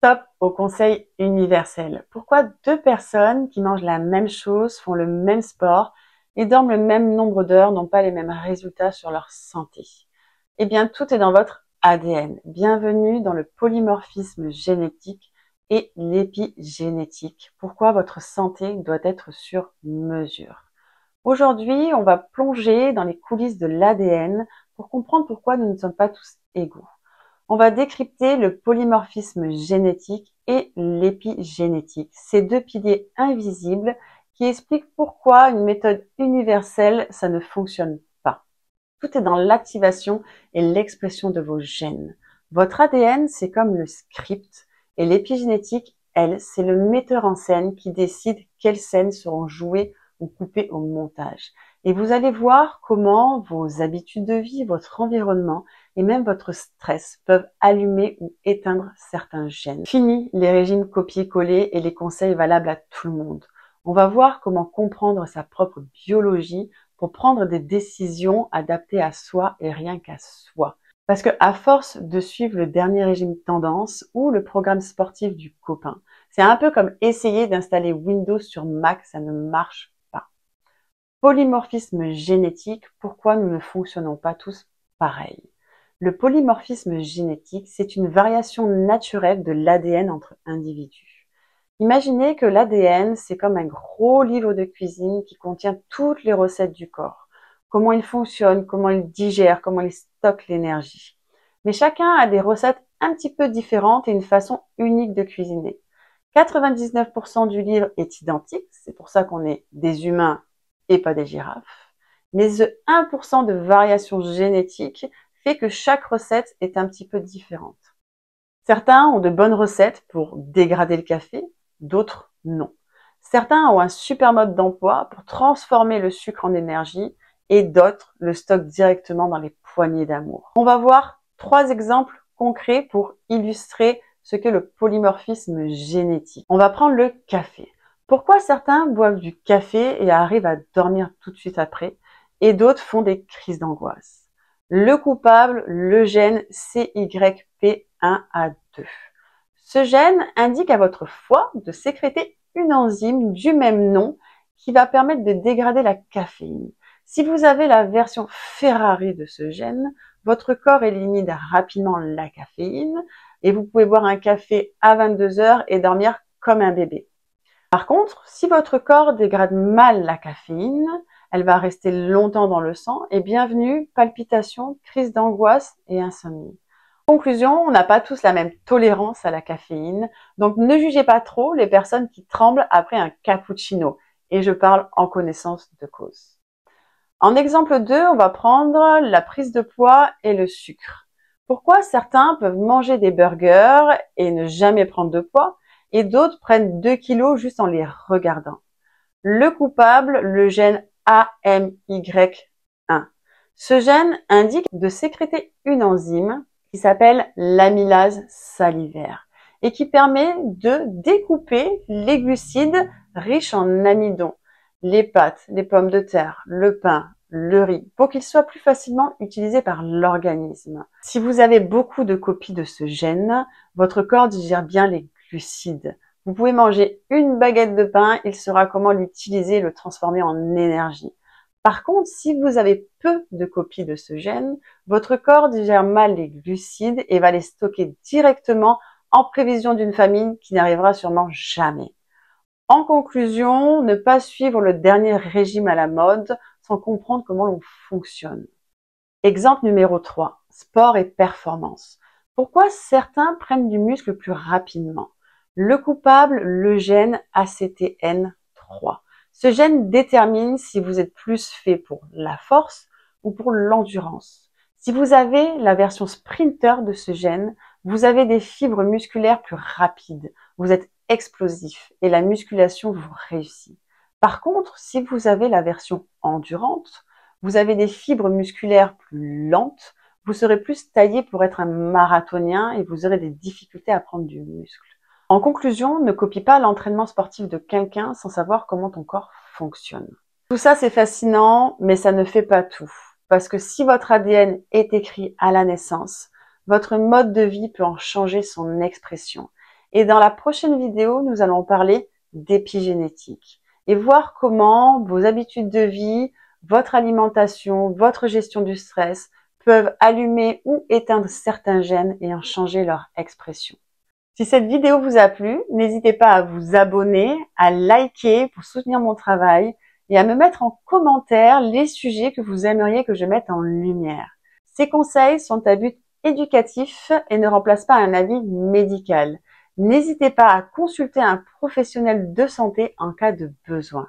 Top au conseil universel. Pourquoi deux personnes qui mangent la même chose, font le même sport et dorment le même nombre d'heures n'ont pas les mêmes résultats sur leur santé? Eh bien, tout est dans votre ADN. Bienvenue dans le polymorphisme génétique et l'épigénétique. Pourquoi votre santé doit être sur mesure. Aujourd'hui, on va plonger dans les coulisses de l'ADN pour comprendre pourquoi nous ne sommes pas tous égaux. On va décrypter le polymorphisme génétique et l'épigénétique, ces deux piliers invisibles qui expliquent pourquoi une méthode universelle, ça ne fonctionne pas. Tout est dans l'activation et l'expression de vos gènes. Votre ADN, c'est comme le script et l'épigénétique, elle, c'est le metteur en scène qui décide quelles scènes seront jouées ou coupées au montage. Et vous allez voir comment vos habitudes de vie, votre environnement et même votre stress peuvent allumer ou éteindre certains gènes. Fini les régimes copier-coller et les conseils valables à tout le monde. On va voir comment comprendre sa propre biologie pour prendre des décisions adaptées à soi et rien qu'à soi. Parce que à force de suivre le dernier régime tendance ou le programme sportif du copain, c'est un peu comme essayer d'installer Windows sur Mac, ça ne marche pas. Polymorphisme génétique, pourquoi nous ne fonctionnons pas tous pareil? Le polymorphisme génétique, c'est une variation naturelle de l'ADN entre individus. Imaginez que l'ADN, c'est comme un gros livre de cuisine qui contient toutes les recettes du corps. Comment il fonctionne, comment il digère, comment il stocke l'énergie. Mais chacun a des recettes un petit peu différentes et une façon unique de cuisiner. 99% du livre est identique, c'est pour ça qu'on est des humains et pas des girafes. Mais ce 1% de variation génétique fait que chaque recette est un petit peu différente. Certains ont de bonnes recettes pour dégrader le café, d'autres non. Certains ont un super mode d'emploi pour transformer le sucre en énergie et d'autres le stockent directement dans les poignées d'amour. On va voir 3 exemples concrets pour illustrer ce qu'est le polymorphisme génétique. On va prendre le café. Pourquoi certains boivent du café et arrivent à dormir tout de suite après et d'autres font des crises d'angoisse? Le coupable, le gène CYP1A2. Ce gène indique à votre foie de sécréter une enzyme du même nom qui va permettre de dégrader la caféine. Si vous avez la version Ferrari de ce gène, votre corps élimine rapidement la caféine et vous pouvez boire un café à 22 heures et dormir comme un bébé. Par contre, si votre corps dégrade mal la caféine, elle va rester longtemps dans le sang et bienvenue, palpitations, crises d'angoisse et insomnie. Conclusion, on n'a pas tous la même tolérance à la caféine, donc ne jugez pas trop les personnes qui tremblent après un cappuccino. Et je parle en connaissance de cause. En exemple 2, on va prendre la prise de poids et le sucre. Pourquoi certains peuvent manger des burgers et ne jamais prendre de poids et d'autres prennent 2 kilos juste en les regardant? Le coupable, le gène AMY1. Ce gène indique de sécréter une enzyme qui s'appelle l'amylase salivaire et qui permet de découper les glucides riches en amidon, les pâtes, les pommes de terre, le pain, le riz, pour qu'ils soient plus facilement utilisés par l'organisme. Si vous avez beaucoup de copies de ce gène, votre corps digère bien les glucides. Vous pouvez manger une baguette de pain, il saura comment l'utiliser et le transformer en énergie. Par contre, si vous avez peu de copies de ce gène, votre corps digère mal les glucides et va les stocker directement en prévision d'une famine qui n'arrivera sûrement jamais. En conclusion, ne pas suivre le dernier régime à la mode sans comprendre comment l'on fonctionne. Exemple numéro 3, sport et performance. Pourquoi certains prennent du muscle plus rapidement? Le coupable, le gène ACTN3. Ce gène détermine si vous êtes plus fait pour la force ou pour l'endurance. Si vous avez la version sprinter de ce gène, vous avez des fibres musculaires plus rapides. Vous êtes explosif et la musculation vous réussit. Par contre, si vous avez la version endurante, vous avez des fibres musculaires plus lentes, vous serez plus taillé pour être un marathonien et vous aurez des difficultés à prendre du muscle. En conclusion, ne copie pas l'entraînement sportif de quelqu'un sans savoir comment ton corps fonctionne. Tout ça, c'est fascinant, mais ça ne fait pas tout. Parce que si votre ADN est écrit à la naissance, votre mode de vie peut en changer son expression. Et dans la prochaine vidéo, nous allons parler d'épigénétique et voir comment vos habitudes de vie, votre alimentation, votre gestion du stress peuvent allumer ou éteindre certains gènes et en changer leur expression. Si cette vidéo vous a plu, n'hésitez pas à vous abonner, à liker pour soutenir mon travail et à me mettre en commentaire les sujets que vous aimeriez que je mette en lumière. Ces conseils sont à but éducatif et ne remplacent pas un avis médical. N'hésitez pas à consulter un professionnel de santé en cas de besoin.